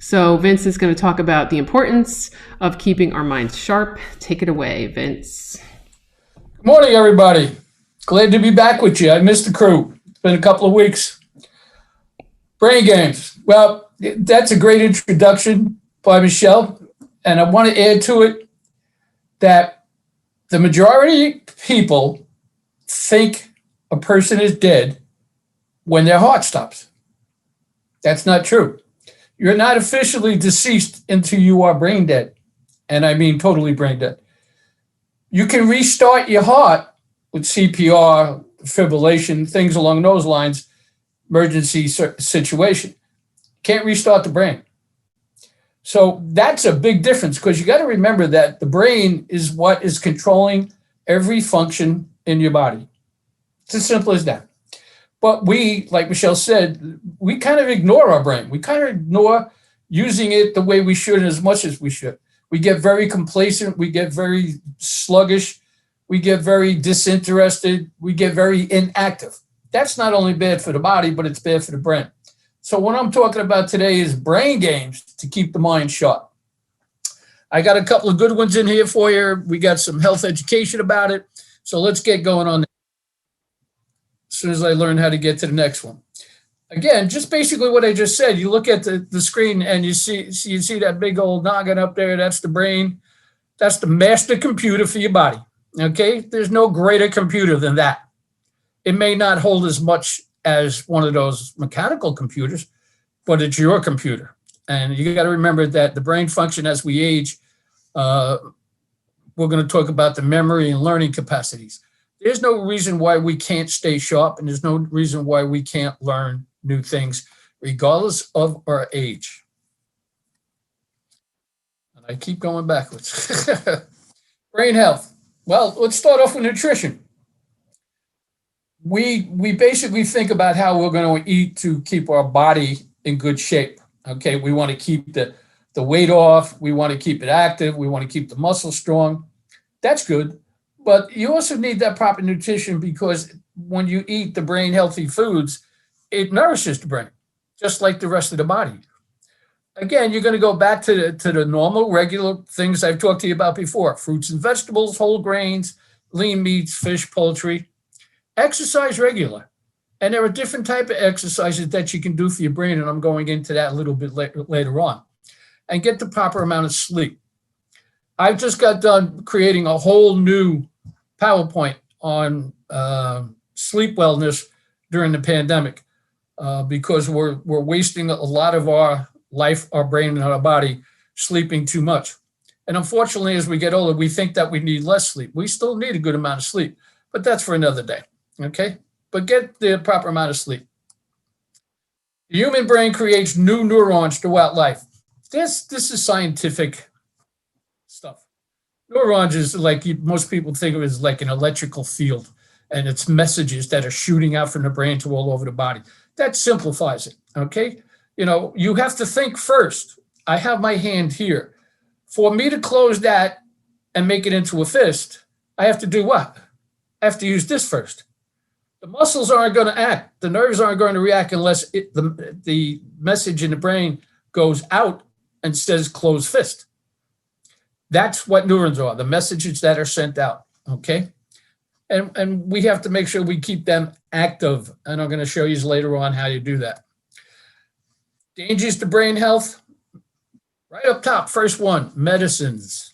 So Vince is going to talk about the importance of keeping our minds sharp. Take it away, Vince. Good morning, everybody. Glad to be back with you. I missed the crew. It's been a couple of weeks. Brain games. Well, that's a great introduction by Michelle. And I want to add to it that the majority of people think a person is dead when their heart stops. That's not true. You're not officially deceased until you are brain dead. And I mean totally brain dead. You can restart your heart with CPR, fibrillation, things along those lines, emergency situation. Can't restart the brain. So that's a big difference because you got to remember that the brain is what is controlling every function in your body. It's as simple as that. But we, like Michelle said, we kind of ignore our brain. We kind of ignore using it the way we should and as much as we should. We get very complacent. We get very sluggish. We get very disinterested. We get very inactive. That's not only bad for the body, but it's bad for the brain. So what I'm talking about today is brain games to keep the mind sharp. I got a couple of good ones in here for you. We got some health education about it. So let's get going on that as soon as I learn how to get to the next one. Again, just basically what I just said. You look at the screen and you see that big old noggin up there. That's the brain. That's the master computer for your body. Okay? There's no greater computer than that. It may not hold as much as one of those mechanical computers, but it's your computer. And you got to remember that the brain function as we age, we're going to talk about the memory and learning capacities. There's no reason why we can't stay sharp, and there's no reason why we can't learn new things, regardless of our age. And I keep going backwards. Brain health. Well, let's start off with nutrition. We basically think about how we're going to eat to keep our body in good shape. Okay, we want to keep the weight off. We want to keep it active. We want to keep the muscle strong. That's good. But you also need that proper nutrition because when you eat the brain healthy foods, it nourishes the brain, just like the rest of the body. Again, you're going to go back to the normal, regular things I've talked to you about before. Fruits and vegetables, whole grains, lean meats, fish, poultry. Exercise regular. And there are different types of exercises that you can do for your brain, and I'm going into that a little bit later on. And get the proper amount of sleep. I've just got done creating a whole new PowerPoint on sleep wellness during the pandemic because we're wasting a lot of our life, our brain, and our body sleeping too much. And unfortunately, as we get older, we think that we need less sleep. We still need a good amount of sleep, but that's for another day, okay? But get the proper amount of sleep. The human brain creates new neurons throughout life. This is scientific stuff. Neurons is like most people think of it as like an electrical field, and it's messages that are shooting out from the brain to all over the body. That simplifies it, okay? You know, you have to think first. I have my hand here. For me to close that and make it into a fist, I have to do what? I have to use this first. The muscles aren't going to act. The nerves aren't going to react unless the message in the brain goes out and says closed fist. That's what neurons are, the messages that are sent out, okay? And we have to make sure we keep them active, and I'm going to show you later on how you do that. Dangers to brain health. Right up top, first one, medicines.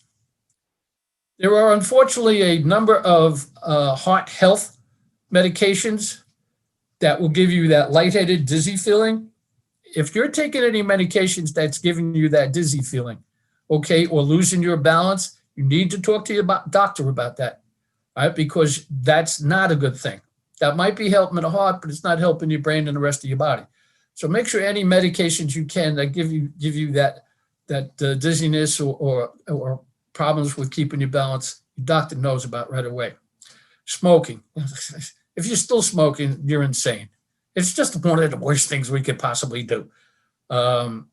There are unfortunately a number of heart health medications that will give you that lightheaded, dizzy feeling. If you're taking any medications that's giving you that dizzy feeling, okay, or losing your balance, you need to talk to your doctor about that, all right? Because that's not a good thing. That might be helping the heart, but it's not helping your brain and the rest of your body. So make sure any medications you can that give you that dizziness or problems with keeping your balance, your doctor knows about right away. Smoking. If you're still smoking, you're insane. It's just one of the worst things we could possibly do. And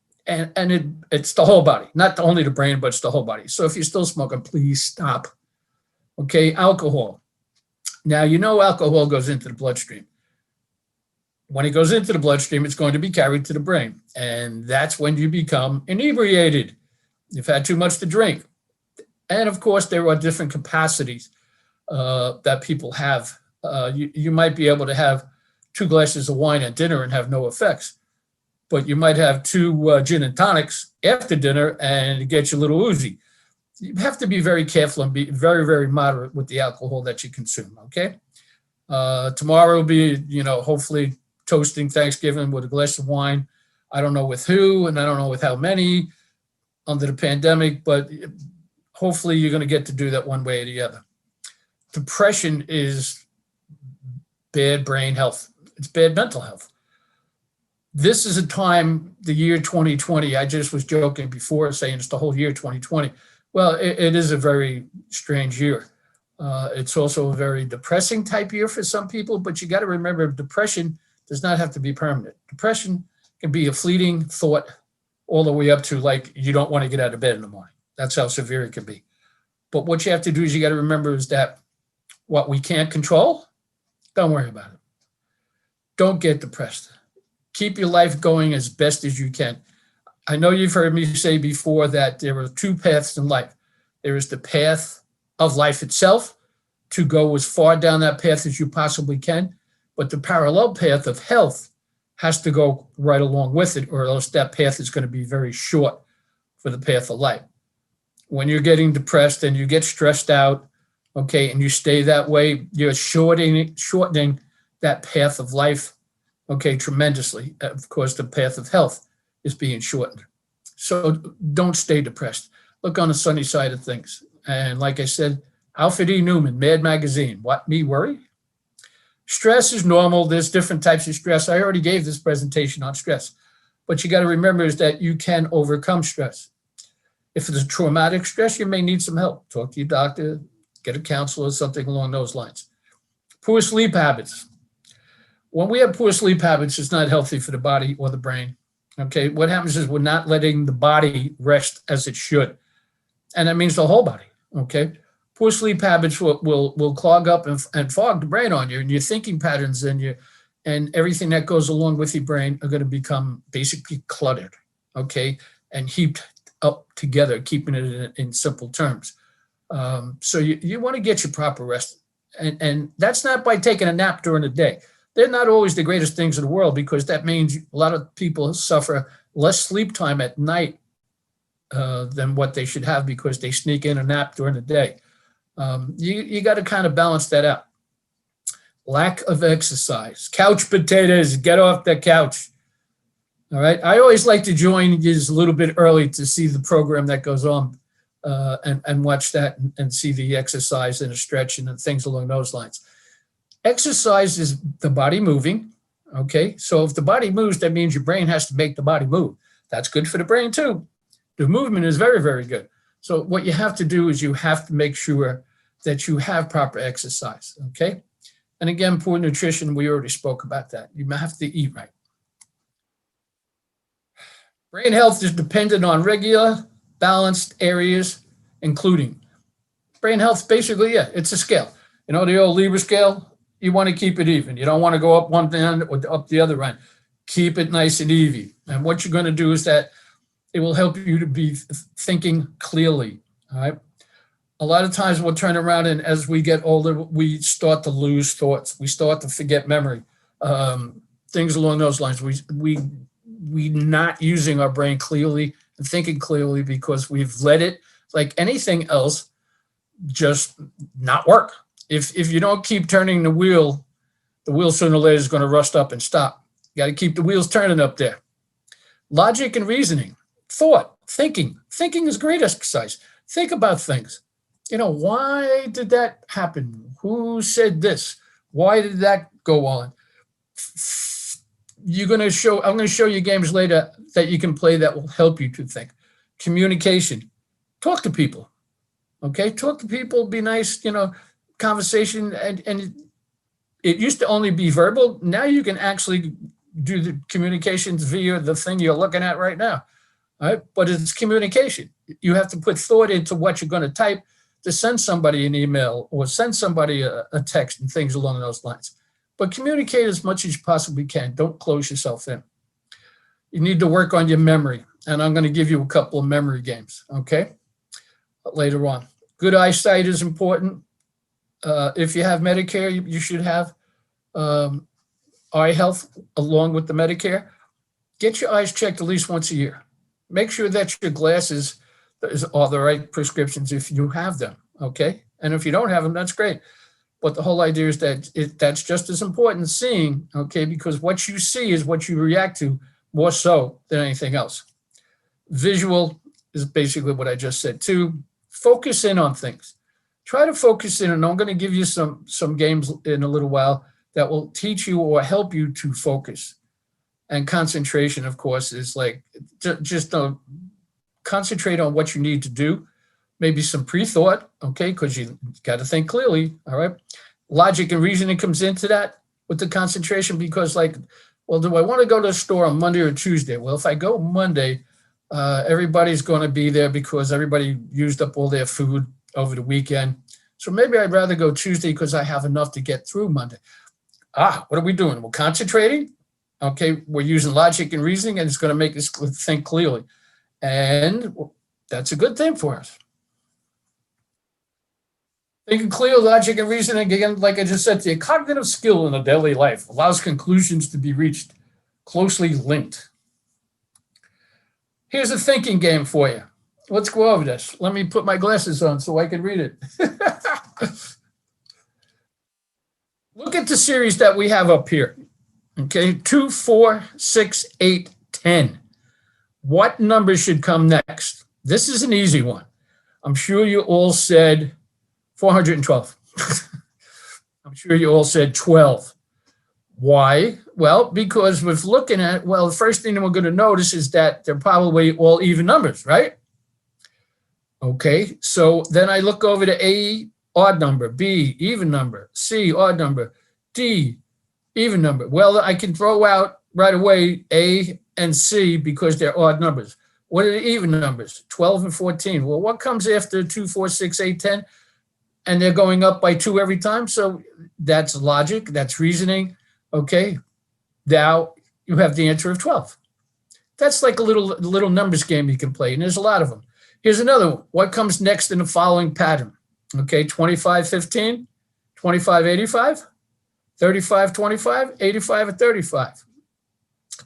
it's the whole body, not only the brain, but it's the whole body. So if you're still smoking, please stop. Okay, alcohol. Now, you know alcohol goes into the bloodstream. When it goes into the bloodstream, it's going to be carried to the brain. And that's when you become inebriated. You've had too much to drink. And of course, there are different capacities that people have. You might be able to have 2 glasses of wine at dinner and have no effects, but you might have 2 gin and tonics after dinner and it gets you a little woozy. You have to be very careful and be very, very moderate with the alcohol that you consume, okay? Tomorrow will be, hopefully toasting Thanksgiving with a glass of wine. I don't know with who, and I don't know with how many under the pandemic, but hopefully you're going to get to do that one way or the other. Depression is bad brain health. It's bad mental health. This is a time, the year 2020, I just was joking before saying it's the whole year 2020. Well, it is a very strange year. It's also a very depressing type year for some people, but you got to remember depression does not have to be permanent. Depression can be a fleeting thought all the way up to like you don't want to get out of bed in the morning. That's how severe it can be. But what you have to do is you got to remember is that what we can't control, don't worry about it. Don't get depressed. Keep your life going as best as you can. I know you've heard me say before that there are 2 paths in life. There is the path of life itself, to go as far down that path as you possibly can, but the parallel path of health has to go right along with it, or else that path is going to be very short for the path of life. When you're getting depressed and you get stressed out, okay, and you stay that way, you're shortening that path of life, okay, tremendously. Of course, the path of health is being shortened. So don't stay depressed. Look on the sunny side of things. And like I said, Alfred E. Newman, Mad Magazine, what, me worry? Stress is normal. There's different types of stress. I already gave this presentation on stress. But you got to remember is that you can overcome stress. If it's a traumatic stress, you may need some help. Talk to your doctor, get a counselor, something along those lines. Poor sleep habits. When we have poor sleep habits, it's not healthy for the body or the brain. Okay, what happens is we're not letting the body rest as it should. And that means the whole body, okay? Poor sleep habits will clog up and fog the brain on you, and your thinking patterns and everything that goes along with your brain are going to become basically cluttered, okay, and heaped up together, keeping it in simple terms. So you want to get your proper rest, and that's not by taking a nap during the day. They're not always the greatest things in the world, because that means a lot of people suffer less sleep time at night than what they should have, because they sneak in a nap during the day. You got to kind of balance that out. Lack of exercise. Couch potatoes, get off the couch. All right. I always like to join just a little bit early to see the program that goes on and watch that and see the exercise and the stretching and things along those lines. Exercise is the body moving. Okay. So if the body moves, that means your brain has to make the body move. That's good for the brain too. The movement is very, very good. So what you have to do is you have to make sure that you have proper exercise, okay? And again, poor nutrition, we already spoke about that. You have to eat right. Brain health is dependent on regular, balanced areas, including brain health. Basically, yeah, it's a scale. You know, the old Libra scale, you want to keep it even. You don't want to go up one end or up the other end. Keep it nice and even. And what you're going to do is that it will help you to be thinking clearly, all right? A lot of times we'll turn around, and as we get older, we start to lose thoughts. We start to forget memory, things along those lines. We not using our brain clearly and thinking clearly because we've let it, like anything else, just not work. If you don't keep turning the wheel sooner or later is going to rust up and stop. You got to keep the wheels turning up there. Logic and reasoning. Thought, thinking is great exercise. Think about things. You know, why did that happen? Who said this? Why did that go on? I'm going to show you games later that you can play that will help you to think. Communication. Talk to people. Okay? Talk to people, be nice, conversation. And it used to only be verbal. Now you can actually do the communications via the thing you're looking at right now. Right? But it's communication. You have to put thought into what you're going to type to send somebody an email or send somebody a text and things along those lines. but communicate as much as you possibly can. Don't close yourself in. You need to work on your memory, and I'm going to give you a couple of memory games, okay, later on. Good eyesight is important. If you have Medicare, you should have eye health along with the Medicare. Get your eyes checked at least once a year. Make sure that your glasses are the right prescriptions if you have them, okay? And if you don't have them, that's great. But the whole idea is that that's just as important as seeing, okay? Because what you see is what you react to more so than anything else. Visual is basically what I just said too. Focus in on things. Try to focus in, and I'm going to give you some games in a little while that will teach you or help you to focus. And concentration, of course, is like just concentrate on what you need to do. Maybe some pre-thought, okay, because you got to think clearly, all right? Logic and reasoning comes into that with the concentration because, like, well, do I want to go to the store on Monday or Tuesday? Well, if I go Monday, everybody's going to be there because everybody used up all their food over the weekend. So maybe I'd rather go Tuesday because I have enough to get through Monday. What are we doing? We're concentrating. Okay, we're using logic and reasoning, and it's going to make us think clearly. And that's a good thing for us. Thinking clear, logic, and reasoning, again, like I just said to you, cognitive skill in a daily life allows conclusions to be reached closely linked. Here's a thinking game for you. Let's go over this. Let me put my glasses on so I can read it. Look at the series that we have up here. Okay, 2, 4, 6, 8, 10. What number should come next? This is an easy one. I'm sure you all said 412. I'm sure you all said 12. Why? Well, because with looking at, well, the first thing that we're going to notice is that they're probably all even numbers, right? Okay, so then I look over to A, odd number, B, even number, C, odd number, D, even number. Well, I can throw out right away A and C because they're odd numbers. What are the even numbers? 12 and 14. Well, what comes after 2, 4, 6, 8, 10? And they're going up by 2 every time. So that's logic. That's reasoning. Okay. Now you have the answer of 12. That's like a little numbers game you can play. And there's a lot of them. Here's another one. What comes next in the following pattern? Okay. 25, 15, 25, 85, 35, 25, 85, and 35.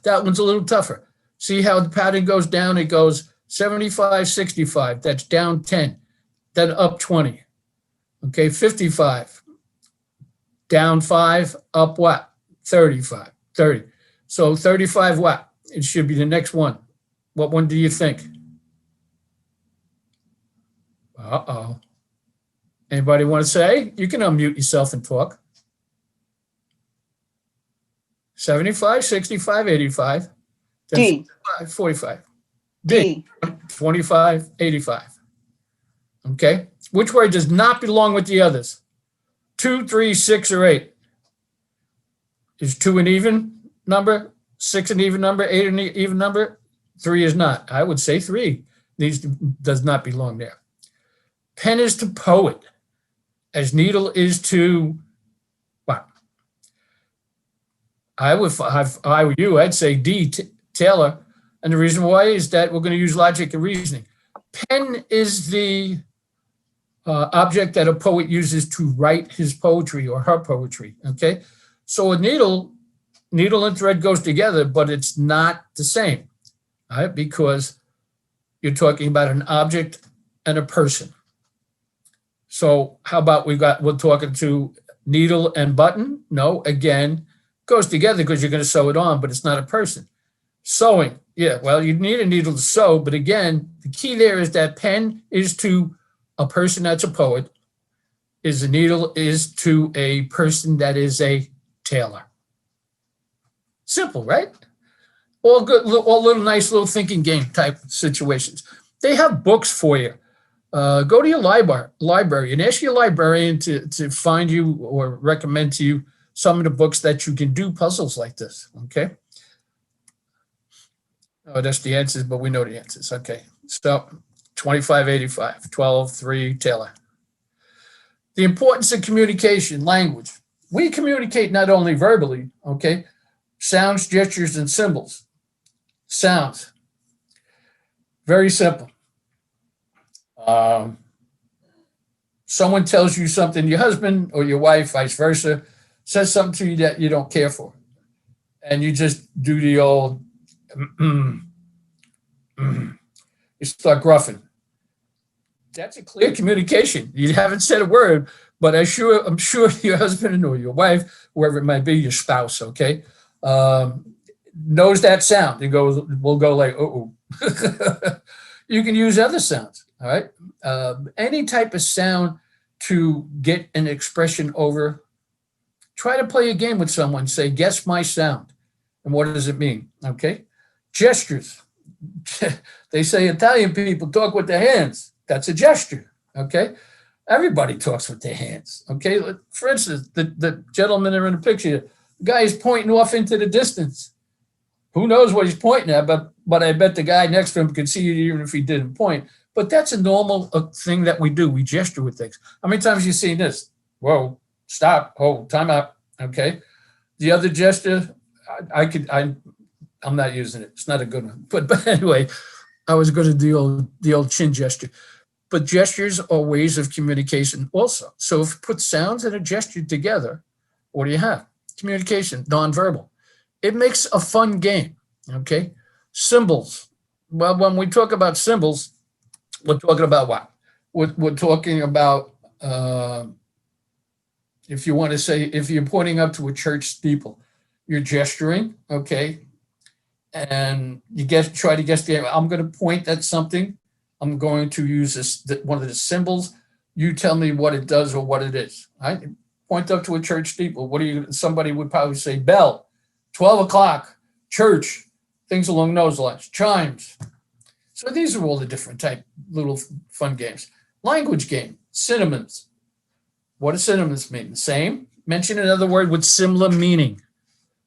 That one's a little tougher. See how the pattern goes down? It goes 75, 65. That's down 10. Then up 20. Okay, 55. Down 5, up what? 35, 30. So 35 what? It should be the next one. What one do you think? Uh-oh. Anybody want to say? You can unmute yourself and talk. 75, 65, 85. D. 45. D. 25, 85. Okay. Which word does not belong with the others? 2, 3, 6, or 8. Is 2 an even number? 6 an even number? 8 an even number? 3 is not. I would say 3 does not belong there. Pen is to poet, as needle is to what? If I were you, I'd say D, Taylor. And the reason why is that we're going to use logic and reasoning. Pen is the object that a poet uses to write his poetry or her poetry, okay? So a needle and thread goes together, but it's not the same, all right? Because you're talking about an object and a person. So how about we're talking to needle and button? No, again, goes together because you're going to sew it on, but it's not a person. Sewing, yeah, well, you need a needle to sew, but again, the key there is that pen is to a person that's a poet, is a needle is to a person that is a tailor. Simple, right? All good, all little nice little thinking game type situations. They have books for you. Go to your library and ask your librarian to find you or recommend to you some of the books that you can do puzzles like this, okay? Oh, that's the answers, but we know the answers. Okay, so 2585, 12, 3, Taylor. The importance of communication, language. We communicate not only verbally, okay? Sounds, gestures, and symbols. Sounds. Very simple. Someone tells you something, your husband or your wife, vice versa, says something to you that you don't care for. And you just do the old, you start gruffing. That's a clear communication. You haven't said a word, but I'm sure your husband or your wife, whoever it might be, your spouse, okay, knows that sound and will go like, oh. You can use other sounds, all right? Any type of sound to get an expression over. Try to play a game with someone. Say, guess my sound. And what does it mean? Okay. Gestures. They say Italian people talk with their hands. That's a gesture. Okay. Everybody talks with their hands. Okay. For instance, the gentleman in the picture, the guy is pointing off into the distance. Who knows what he's pointing at, but I bet the guy next to him could see it even if he didn't point. But that's a normal thing that we do. We gesture with things. How many times have you seen this? Whoa, stop. Oh, time out. Okay. The other gesture, I'm not using it. It's not a good one. But anyway, I was going to do the old chin gesture. But gestures are ways of communication also. So if you put sounds and a gesture together, what do you have? Communication, nonverbal. It makes a fun game. Okay. Symbols. Well, when we talk about symbols, we're talking about what? We're talking about, if you want to say, if you're pointing up to a church steeple, you're gesturing, okay? And you try to guess I'm going to point at something. I'm going to use one of the symbols. You tell me what it does or what it is. Right? Point up to a church steeple. Somebody would probably say bell, 12 o'clock, church, things along those lines, chimes. So these are all the different type little fun games. Language game, synonyms. What do synonyms mean? Same. Mention another word with similar meaning.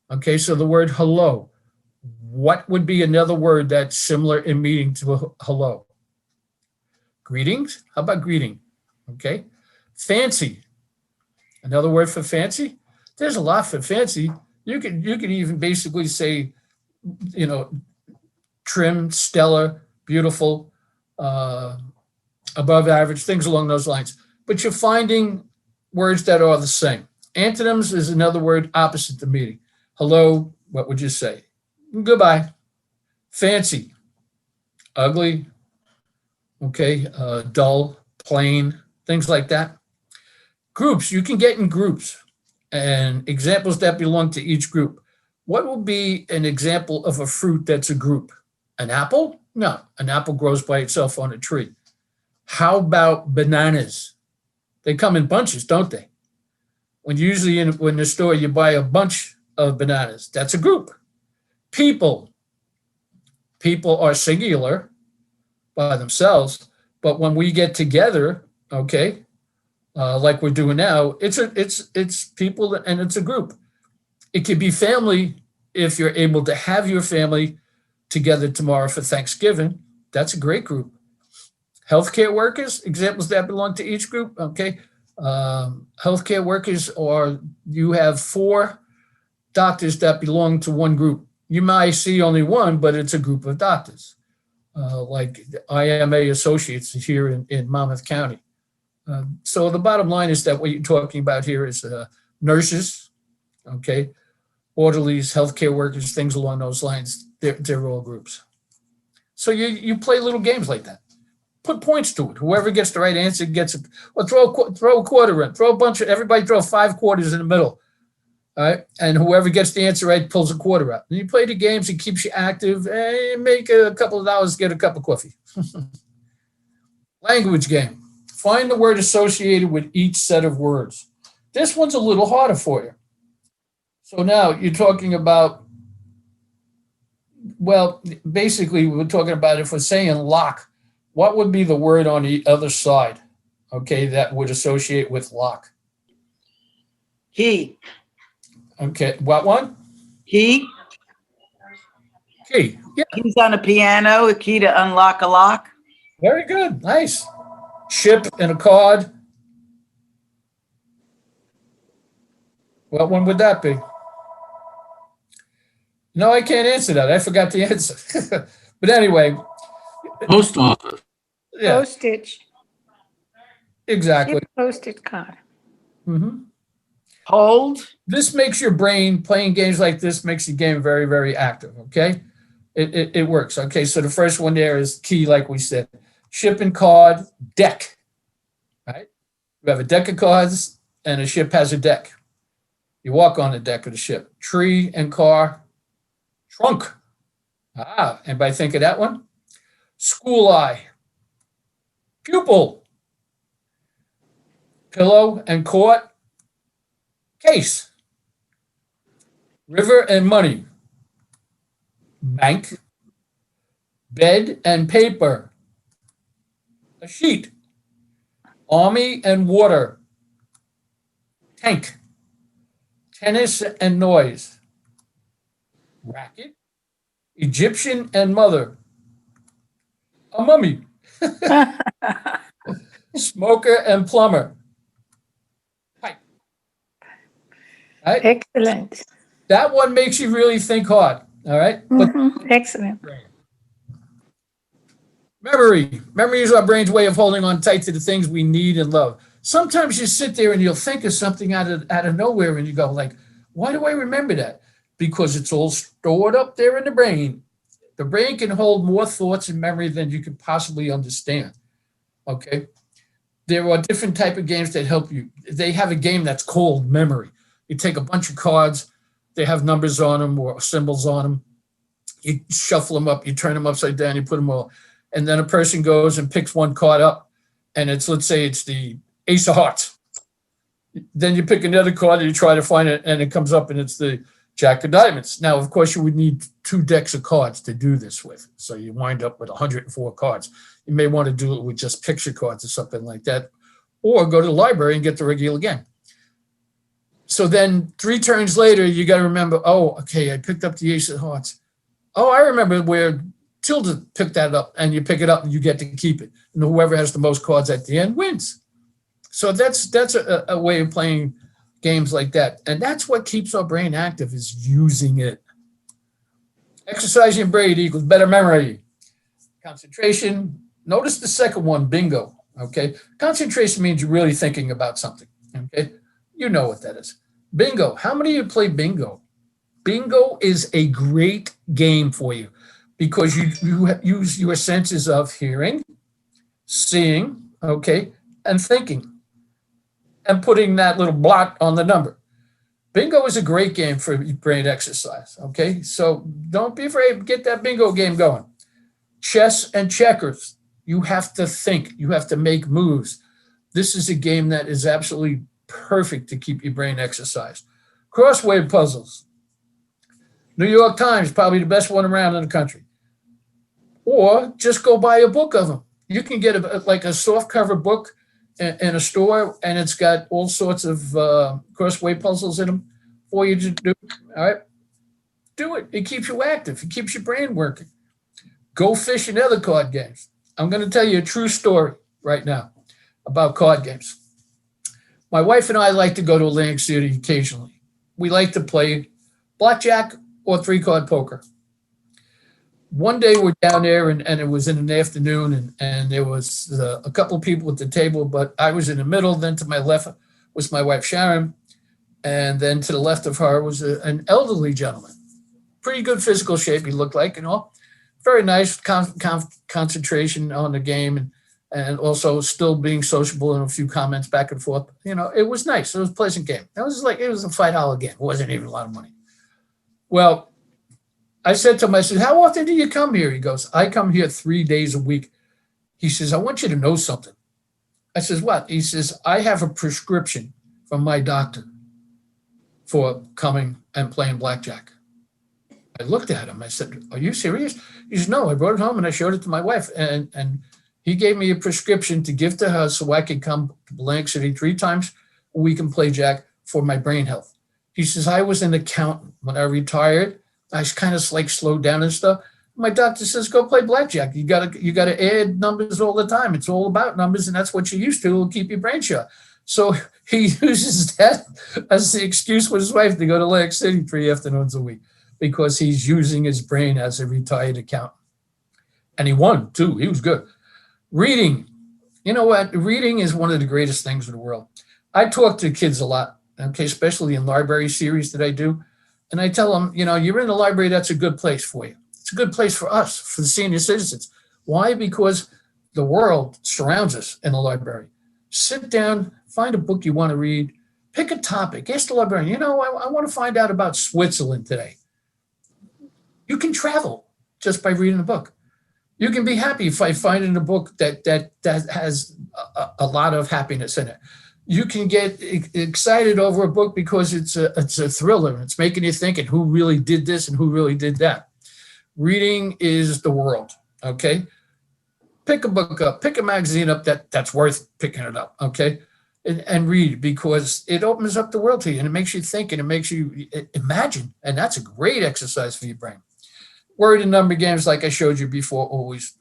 Okay, so the word hello. What would be another word that's similar in meaning to hello? Greetings. How about greeting? Okay. Fancy. Another word for fancy? There's a lot for fancy. You could even basically say, trim, stellar, beautiful, above average, things along those lines. But you're finding words that are the same. Antonyms is another word opposite the meaning. Hello, what would you say? Goodbye. Fancy, ugly, okay, dull, plain, things like that. Groups, you can get in groups and examples that belong to each group. What will be an example of a fruit that's a group? An apple? No, an apple grows by itself on a tree. How about bananas? They come in bunches, don't they? When usually in the store you buy a bunch of bananas, that's a group. People are singular by themselves, but when we get together, okay, like we're doing now, it's people and it's a group. It could be family if you're able to have your family together tomorrow for Thanksgiving. That's a great group. Healthcare workers, examples that belong to each group. Okay. Healthcare workers you have 4 doctors that belong to one group. You might see only one, but it's a group of doctors, like IMA Associates here in Monmouth County. So the bottom line is that what you're talking about here is nurses, okay, orderlies, healthcare workers, things along those lines. They're all groups. So you play little games like that. Put points to it. Whoever gets the right answer gets it. Or throw a quarter in. Everybody throw 5 quarters in the middle. All right. And whoever gets the answer right pulls a quarter out. And you play the games, it keeps you active, and make a couple of dollars, get a cup of coffee. Language game. Find the word associated with each set of words. This one's a little harder for you. So now you're talking about, well, basically we're talking about if we're saying lock, what would be the word on the other side, okay, that would associate with lock? Key. Okay, what one? Key. Key. Yeah, Keys on a piano, a key to unlock a lock. very good. Nice. Ship and a card. What one would that be? No, I can't answer that. I forgot the answer. But anyway, Post office. yeah, Postage. exactly. Ship postage card. Mhm. Hold. This makes your brain, playing games like this makes the game very, very active. Okay. It works. Okay. So the first one there is key, like we said. Ship and card, deck. Right? You have a deck of cards and a ship has a deck. You walk on the deck of the ship. Tree and car, trunk. Anybody think of that one? School eye, pupil, pillow and court, case, river and money, bank, bed and paper, a sheet, army and water, tank, tennis and noise, racket, Egyptian and mother, a mummy, smoker and plumber, pipe. Right? Excellent. That one makes you really think hard. All right. But Excellent. memory is our brain's way of holding on tight to the things we need and love. Sometimes you sit there and you'll think of something out of nowhere and you go like, why do I remember that? Because it's all stored up there in the brain. The brain can hold more thoughts and memory than you can possibly understand. Okay. There are different type of games that help you. They have a game that's called memory. You take a bunch of cards, they have numbers on them or symbols on them. You shuffle them up, you turn them upside down, you put them all. And then a person goes and picks one card up and let's say it's the Ace of Hearts. Then you pick another card and you try to find it and it comes up and it's the Jack of Diamonds. Now, of course, you would need 2 decks of cards to do this with. So you wind up with 104 cards. You may want to do it with just picture cards or something like that, or go to the library and get the regular game. So then 3 turns later, you got to remember, oh, okay, I picked up the Ace of Hearts. Oh, I remember where Tilda picked that up, and you pick it up and you get to keep it. And whoever has the most cards at the end wins. So that's a way of playing games like that. And that's what keeps our brain active, is using it. Exercising your brain equals better memory. Concentration. Notice the second one, bingo. Okay. Concentration means you're really thinking about something. Okay. You know what that is. Bingo. How many of you play bingo? Bingo is a great game for you because you use your senses of hearing, seeing, okay, and thinking, and putting that little blot on the number. Bingo is a great game for brain exercise, okay? So don't be afraid, get that bingo game going. Chess and checkers, you have to think, you have to make moves. This is a game that is absolutely perfect to keep your brain exercised. Crossword puzzles. New York Times, probably the best one around in the country. Or just go buy a book of them. You can get like a softcover book in a store, and it's got all sorts of crossword puzzles in them for you to do. All right, do it. It keeps you active. It keeps your brain working. Go fish and other card games. I'm going to tell you a true story right now about card games. My wife and I like to go to Atlantic City occasionally. We like to play blackjack or 3-card poker. One day we're down there and it was in the afternoon and there was a couple of people at the table, but I was in the middle. Then to my left was my wife, Sharon. And then to the left of her was an elderly gentleman. Pretty good physical shape, he looked like, very nice concentration on the game and also still being sociable and a few comments back and forth. It was nice. It was a pleasant game. It was a $5 game. It wasn't even a lot of money. Well, I said to him, I said, how often do you come here? He goes, I come here 3 days a week. He says, I want you to know something. I says, what? He says, I have a prescription from my doctor for coming and playing blackjack. I looked at him. I said, are you serious? He says, no, I brought it home and I showed it to my wife. And he gave me a prescription to give to her so I could come to Atlantic City 3 times a week and play jack for my brain health. He says, I was an accountant. When I retired, I kind of like slowed down and stuff. My doctor says, go play blackjack. You gotta add numbers all the time. It's all about numbers, and that's what you're used to. It'll keep your brain sharp. So he uses that as the excuse with his wife to go to Atlantic City 3 afternoons a week because he's using his brain as a retired accountant. And he won too. He was good. Reading. You know what? Reading is one of the greatest things in the world. I talk to kids a lot, okay, especially in library series that I do. And I tell them, you're in the library, that's a good place for you. It's a good place for us, for the senior citizens. Why? Because the world surrounds us in the library. Sit down, find a book you want to read, pick a topic, ask the librarian, I want to find out about Switzerland today. You can travel just by reading a book. You can be happy if I find in a book that has a lot of happiness in it. You can get excited over a book because it's a thriller. It's making you think, and who really did this and who really did that. Reading is the world, okay? Pick a book up, pick a magazine up that's worth picking it up, okay? And read, because it opens up the world to you and it makes you think and it makes you imagine. And that's a great exercise for your brain. Word and number games, like I showed you before, always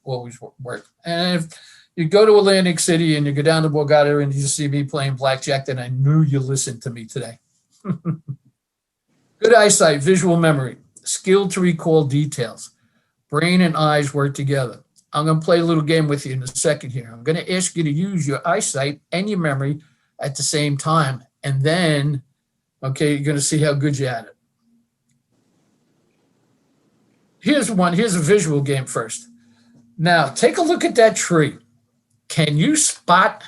work. And if you go to Atlantic City and you go down to Borgata and you see me playing blackjack, then I knew you listened to me today. Good eyesight, visual memory, skill to recall details. Brain and eyes work together. I'm going to play a little game with you in a second here. I'm going to ask you to use your eyesight and your memory at the same time. And then, okay, you're going to see how good you're at it. Here's one. Here's a visual game first. Now, take a look at that tree. Can you spot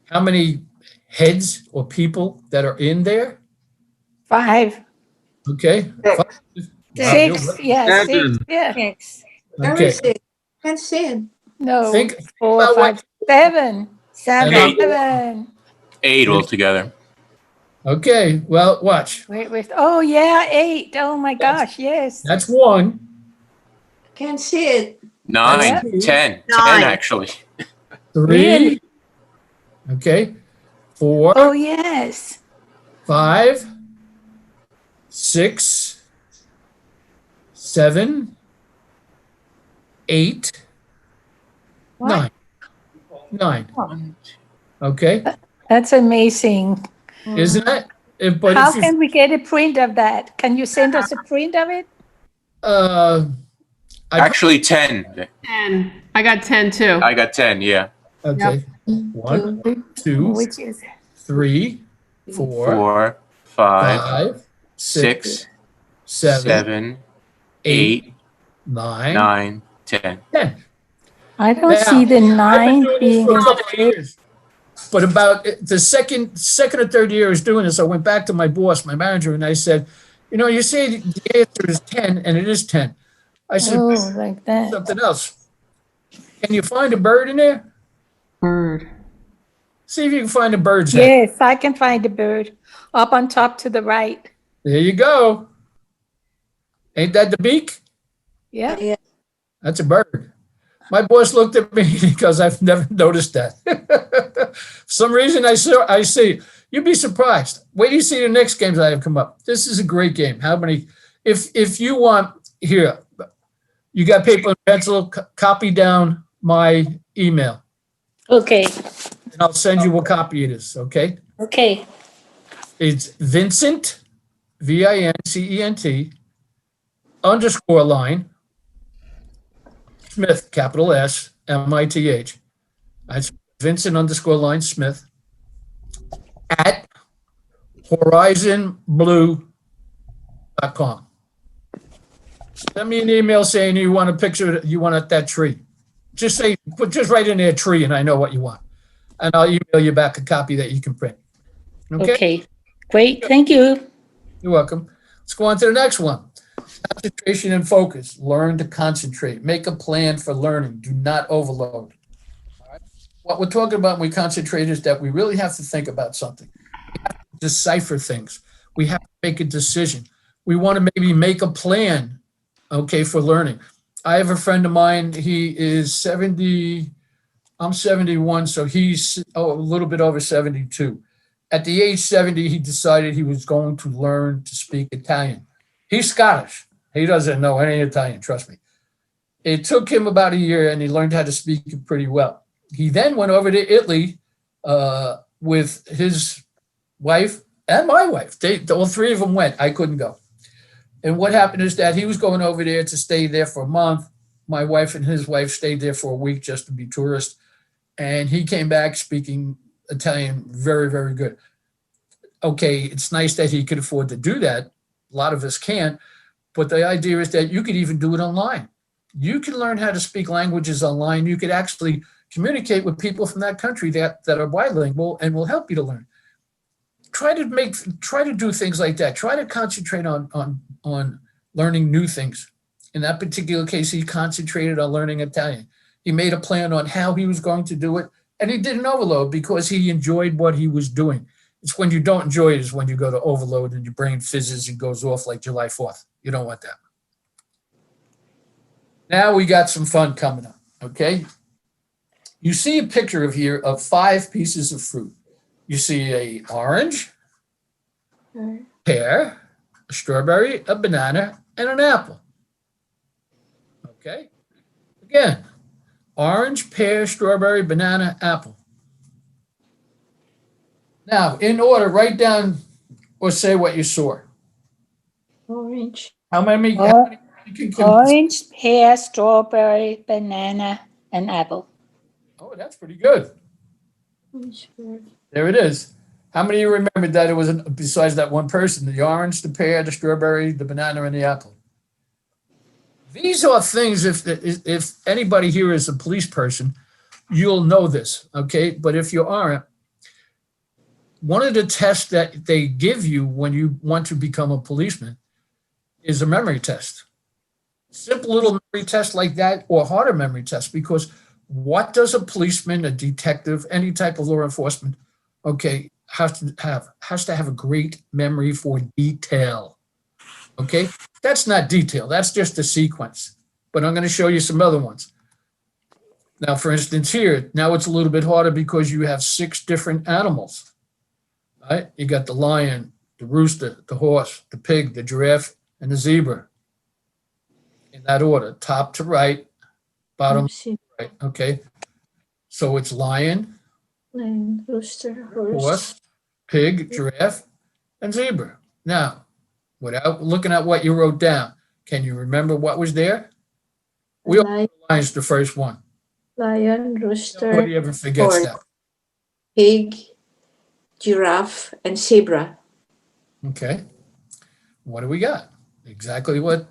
how many heads or people that are in there? 5. Okay. Six. Wow, Yeah, 6. Seven. Yeah. okay. Can't see it. No. Think 4, about 5, 7. 7. Eight. 7. 8 altogether. Okay. Well, watch. Wait. Oh, yeah, 8. Oh, my gosh. Yes. That's one. Can't see it. 9, Yeah. 10. 10 9. actually. 3. Really? Okay. 4, Oh, yes. 5, 6, 7, 8, What? 9. 9. Okay. That's amazing. Isn't it? But How if you, can we get a print of that? Can you send us a print of it? Actually 10. 10. I got 10 too. I got 10, yeah. okay. 1, 2, Which is 3, 4, 4, 5, 5, 6, 6, 7, 7, 8, 9, 9, 10. 10. I don't Now, see the I've been 9 doing this being for a couple of years. But about the second or third year I was doing this, I went back to my boss, my manager, and I said, you say the answer is 10, and it is 10. I said, oh, like that. something else. Can you find a bird in there? Bird. See if you can find a bird's head. Yes, I can find a bird up on top to the right. There you go. Ain't that the beak? Yeah. Yeah. That's a bird. My boss looked at me because I've never noticed that. For some reason I see. You'd be surprised. Wait till you see the next games I have come up. This is a great game. How many? If you want, here, you got paper and pencil, copy down my email. Okay. And I'll send you a copy of this, okay? Okay. It's Vincent, VINCENT, _ Smith, capital S, MITH. That's Vincent _ Smith at horizonblue.com. Send me an email saying you want a picture, you want that tree. Just write in there tree and I know what you want. And I'll email you back a copy that you can print. Okay? Great. Thank you. You're welcome. Let's go on to the next one. Concentration and focus. Learn to concentrate. Make a plan for learning. Do not overload. All right? What we're talking about when we concentrate is that we really have to think about something. We have to decipher things. We have to make a decision. We want to maybe make a plan, okay, for learning. I have a friend of mine. He is 70. I'm 71, so he's a little bit over 72. At the age 70, he decided he was going to learn to speak Italian. He's Scottish. He doesn't know any Italian, trust me. It took him about a year, and he learned how to speak it pretty well. He then went over to Italy, with his wife and my wife. All three of them went. I couldn't go. And what happened is that he was going over there to stay there for a month. My wife and his wife stayed there for a week just to be tourists. And he came back speaking Italian very, very good. Okay, it's nice that he could afford to do that. A lot of us can't. But the idea is that you could even do it online. You can learn how to speak languages online. You could actually communicate with people from that country that are bilingual and will help you to learn. Try to do things like that. Try to concentrate on learning new things. In that particular case, he concentrated on learning Italian. He made a plan on how he was going to do it, and he didn't overload because he enjoyed what he was doing. It's when you don't enjoy it is when you go to overload and your brain fizzes and goes off like July 4th. You don't want that. Now we got some fun coming up, okay? You see a picture here of 5 pieces of fruit. You see a orange, pear, a strawberry, a banana, and an apple. Okay? Again, orange, pear, strawberry, banana, apple. Now, in order, write down or say what you saw. Orange. How many Orange, pear, strawberry, banana, and apple. Oh, that's pretty good. Orange, pear. There it is. How many of you remembered that it was, besides that one person, the orange, the pear, the strawberry, the banana, and the apple? These are things, if anybody here is a police person, you'll know this, okay? But if you aren't, one of the tests that they give you when you want to become a policeman is a memory test. Simple little memory test like that, or harder memory test, because what does a policeman, a detective, any type of law enforcement, okay, has to have a great memory for detail. Okay, that's not detail, that's just a sequence. But I'm going to show you some other ones. Now, for instance, here, now it's a little bit harder because you have 6 different animals. Right? You got the lion, the rooster, the horse, the pig, the giraffe, and the zebra. In that order, top to right, bottom to right. Okay, so it's lion, Lion, rooster, horse, pig, giraffe, and zebra. Now, without looking at what you wrote down, can you remember what was there? We all know lion's the first one. Lion, rooster, Nobody ever forgets horse, that. pig, giraffe, and zebra. Okay. What do we got? Exactly what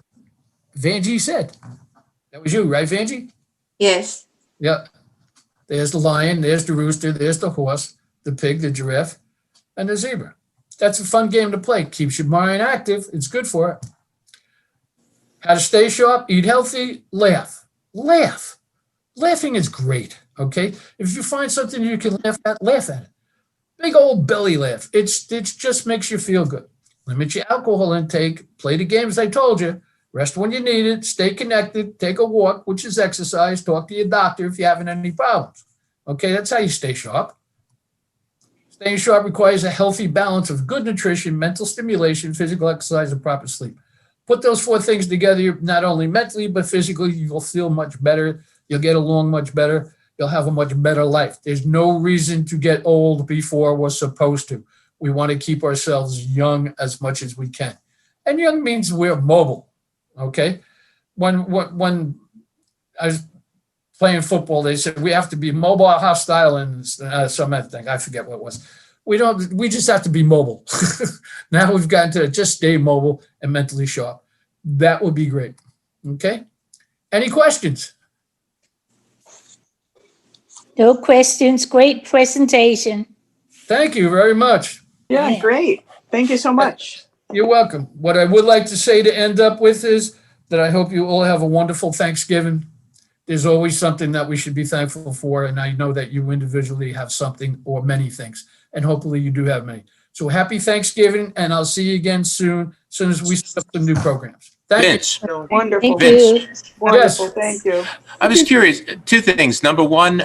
Vanjie said. That was you, right, Vanjie? Yes. Yep. There's the lion, there's the rooster, there's the horse, the pig, the giraffe, and the zebra. That's a fun game to play. Keeps your mind active. It's good for it. How to stay sharp, eat healthy, laugh. Laugh. Laughing is great, okay? If you find something you can laugh at it. Big old belly laugh. It just makes you feel good. Limit your alcohol intake. Play the games I told you. Rest when you need it. Stay connected. Take a walk, which is exercise. Talk to your doctor if you're having any problems. Okay, that's how you stay sharp. Staying sharp requires a healthy balance of good nutrition, mental stimulation, physical exercise, and proper sleep. Put those 4 things together, not only mentally, but physically, you will feel much better. You'll get along much better. You'll have a much better life. There's no reason to get old before we're supposed to. We want to keep ourselves young as much as we can. And young means we're mobile, okay? When I was playing football, they said we have to be mobile, hostile, and some other thing. I forget what it was. We just have to be mobile. Now we've gotten to just stay mobile and mentally sharp. That would be great, okay? Any questions? No questions. Great presentation. Thank you very much. Yeah, Yeah. great. Thank you so much. You're welcome. What I would like to say to end up with is that I hope you all have a wonderful Thanksgiving. There's always something that we should be thankful for, and I know that you individually have something or many things, and hopefully you do have many. So happy Thanksgiving, and I'll see you again soon as we set up some new programs. Thank Vince, Wonderful. Thank you. Wonderful. Yes. Thank you. I was curious. 2 things. Number one,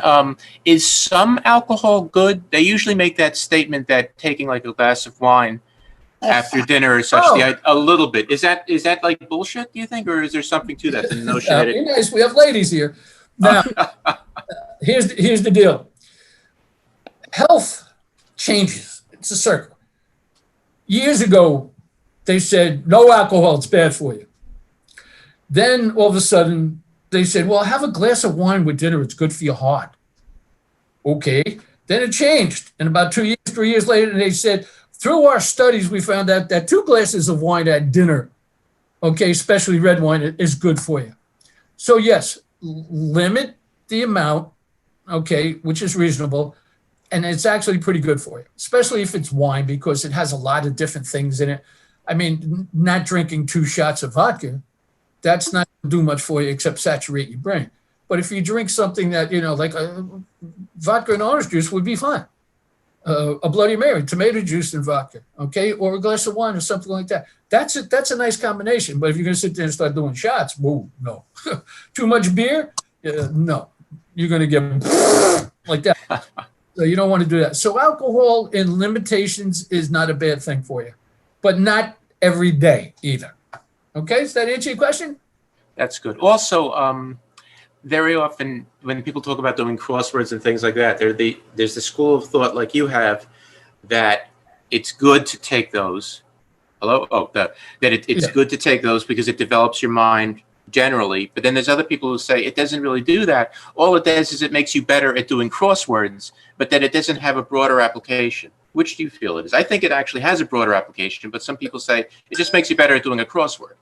is some alcohol good? They usually make that statement that taking like a glass of wine after dinner or such, a little bit. Is that like bullshit, do you think? Or is there something to that? The notion that Be nice. We have ladies here. Now, here's the deal. Health changes. It's a circle. Years ago, they said, no alcohol, it's bad for you. Then all of a sudden, they said, well, have a glass of wine with dinner. It's good for your heart. Okay. Then it changed. And about 2 years, 3 years later, they said, through our studies, we found out that 2 glasses of wine at dinner, okay, especially red wine, is good for you. So yes, limit the amount, okay, which is reasonable. And it's actually pretty good for you, especially if it's wine, because it has a lot of different things in it. I mean, not drinking 2 shots of vodka, that's not going to do much for you except saturate your brain. But if you drink something that, like vodka and orange juice would be fine. A Bloody Mary, tomato juice and vodka, okay? Or a glass of wine or something like that. That's a nice combination. But if you're going to sit there and start doing shots, whoa, no. Too much beer? No. You're going to get like that. So you don't want to do that. So alcohol in limitations is not a bad thing for you, but not every day either. Okay, does that answer your question? That's good. Also, very often when people talk about doing crosswords and things like that, there's the school of thought like you have that it's good to take those. It's good to take those because it develops your mind generally. But then there's other people who say it doesn't really do that. All it does is it makes you better at doing crosswords, but that it doesn't have a broader application. Which do you feel it is? I think it actually has a broader application, but some people say it just makes you better at doing a crossword.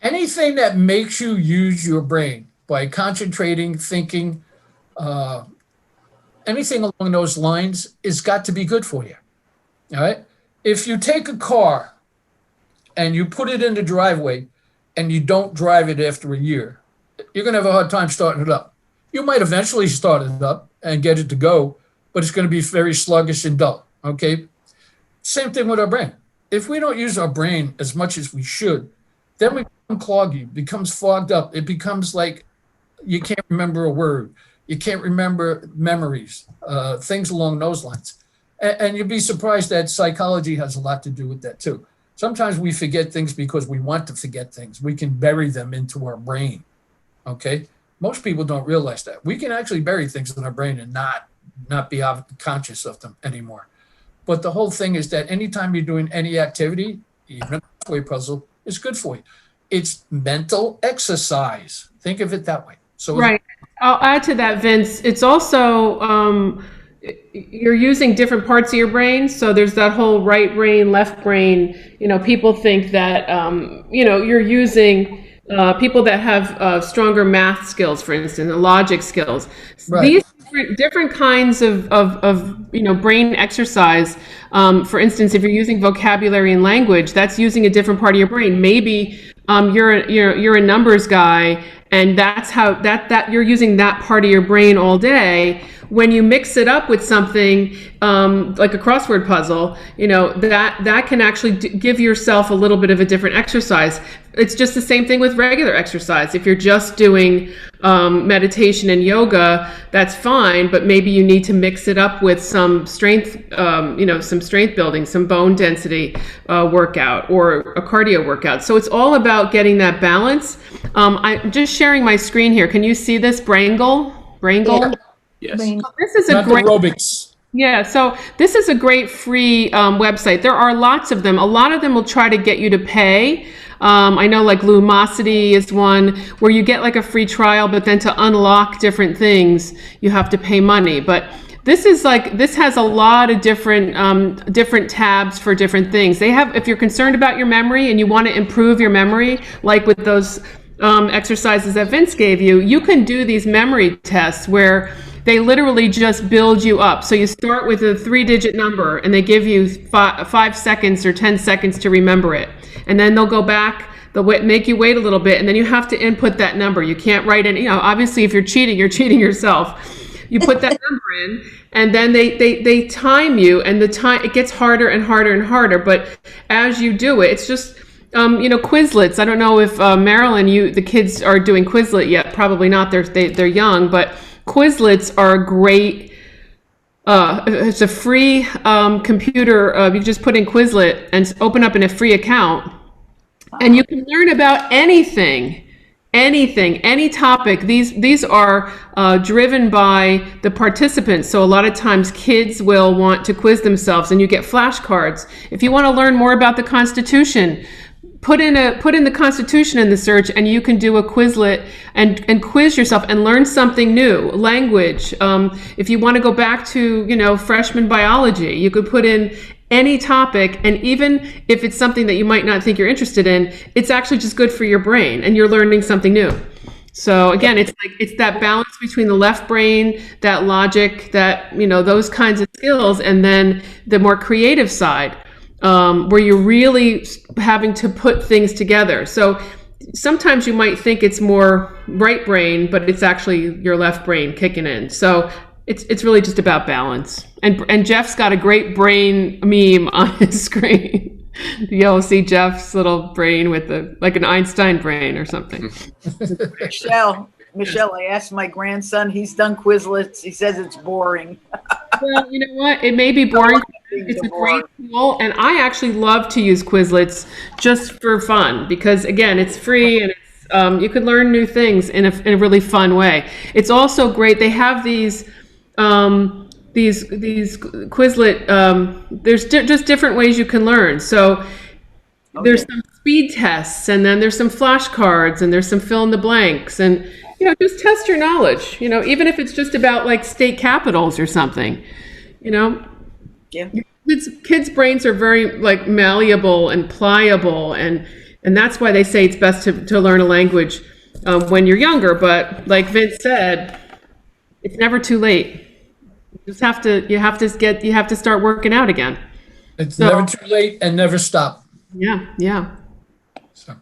Anything that makes you use your brain by concentrating, thinking, anything along those lines is got to be good for you. All right. If you take a car and you put it in the driveway and you don't drive it after a year, you're going to have a hard time starting it up. You might eventually start it up and get it to go, but it's going to be very sluggish and dull. Okay. Same thing with our brain. If we don't use our brain as much as we should, then we become cloggy, becomes fogged up. It becomes like you can't remember a word. You can't remember memories, things along those lines. And you'd be surprised that psychology has a lot to do with that too. Sometimes we forget things because we want to forget things. We can bury them into our brain. Okay. Most people don't realize that. We can actually bury things in our brain and not be conscious of them anymore. But the whole thing is that anytime you're doing any activity, even a crossword puzzle, it's good for you. It's mental exercise. Think of it that way. So right. I'll add to that, Vince. It's also you're using different parts of your brain. So there's that whole right brain, left brain. People think that you're using people that have stronger math skills, for instance, logic skills. Right. These different kinds of brain exercise. For instance, if you're using vocabulary and language, that's using a different part of your brain. Maybe you're a numbers guy, and that's how that you're using that part of your brain all day. When you mix it up with something like a crossword puzzle, that can actually give yourself a little bit of a different exercise. It's just the same thing with regular exercise. If you're just doing meditation and yoga, that's fine, but maybe you need to mix it up with some strength, some strength building, some bone density workout, or a cardio workout. So it's all about getting that balance. I'm just sharing my screen here. Can you see this Brangle? Yeah. Yes. This is Not great aerobics. Yeah, so this is a great free website. There are lots of them. A lot of them will try to get you to pay. I know like Lumosity is one where you get like a free trial, but then to unlock different things, you have to pay money. But this has a lot of different tabs for different things. They have, if you're concerned about your memory and you want to improve your memory, like with those exercises that Vince gave you, you can do these memory tests where they literally just build you up. So you start with a 3-digit number and they give you 5 seconds or 10 seconds to remember it. And then they'll go back, they'll make you wait a little bit, and then you have to input that number. You can't write any, obviously if you're cheating yourself. You put that number in, and then they time you, and it gets harder and harder and harder. But as you do it, it's just, Quizlets. I don't know if Marilyn, the kids are doing Quizlet yet. Probably not. They're young, but Quizlets are a great. It's a free computer. You just put in Quizlet and open up in a free account, and you can learn about anything anything, any topic. These are driven by the participants. So a lot of times kids will want to quiz themselves, and you get flashcards. If you want to learn more about the Constitution, put in the Constitution in the search, and you can do a Quizlet and quiz yourself and learn something new. Language. If you want to go back to freshman biology, you could put in any topic, and even if it's something that you might not think you're interested in, it's actually just good for your brain, and you're learning something new. So again, it's that balance between the left brain, that logic, that those kinds of skills, and then the more creative side, where you're really having to put things together. So sometimes you might think it's more right brain, but it's actually your left brain kicking in. So it's really just about balance. And Jeff's got a great brain meme on his screen. You'll see Jeff's little brain with like an Einstein brain or something. Michelle, I asked my grandson, he's done Quizlets. He says it's boring. Well, you know what? It may be boring. It's a great tool, and I actually love to use Quizlets just for fun because, again, it's free and it's, you can learn new things in a really fun way. It's also great. They have these Quizlet. There's just different ways you can learn. So there's some speed tests, and then there's some flashcards, and there's some fill in the blanks, and just test your knowledge. Even if it's just about like state capitals or something. Yeah. Kids' brains are very like malleable and pliable, and that's why they say it's best to learn a language when you're younger. But like Vince said, it's never too late. You have to start working out again. It's never too late, and never stop. Yeah. So.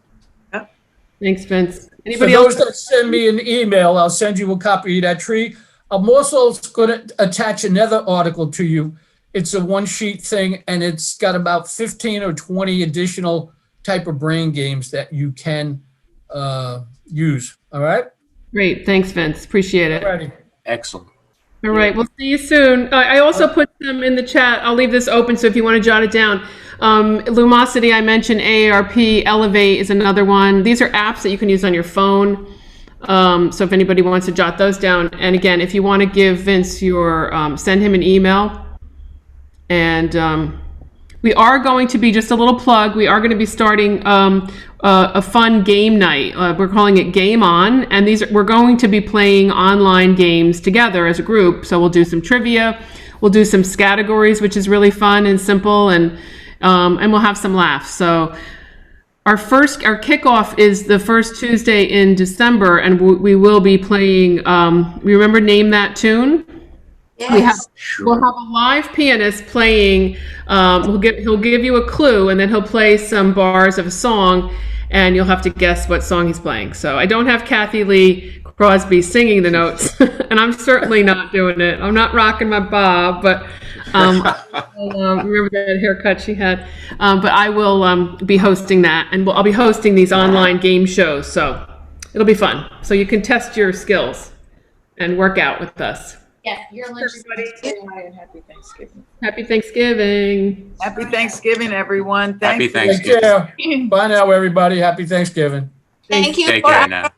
Thanks, Vince. For Anybody those else? that send me an email, I'll send you a copy of that tree. I'm also going to attach another article to you. It's a one-sheet thing, and it's got about 15 or 20 additional type of brain games that you can use. All right? Great. Thanks, Vince. Appreciate it. Alrighty. Excellent. All right. We'll see you soon. I also put them in the chat. I'll leave this open, so if you want to jot it down. Lumosity, I mentioned. AARP, Elevate is another one. These are apps that you can use on your phone. So if anybody wants to jot those down. And again, if you want to give Vince send him an email. And we are going to be, just a little plug, we are going to be starting a fun game night. We're calling it Game On, and we're going to be playing online games together as a group. So we'll do some trivia, we'll do some categories, which is really fun and simple, and we'll have some laughs. So our kickoff is the first Tuesday in December, and we will be playing. Remember Name That Tune? Yes. We'll have a live pianist playing. He'll give you a clue, and then he'll play some bars of a song, and you'll have to guess what song he's playing. So I don't have Kathy Lee Crosby singing the notes, and I'm certainly not doing it. I'm not rocking my bob, but remember that haircut she had. But I will be hosting that, and I'll be hosting these online game shows. So it'll be fun. So you can test your skills and work out with us. Yeah, your lunch is And happy Thanksgiving. Happy Thanksgiving. Happy Thanksgiving, everyone. Happy Thank you. Take Thanksgiving. care. Bye now, everybody. Happy Thanksgiving. Thank you Take for care now.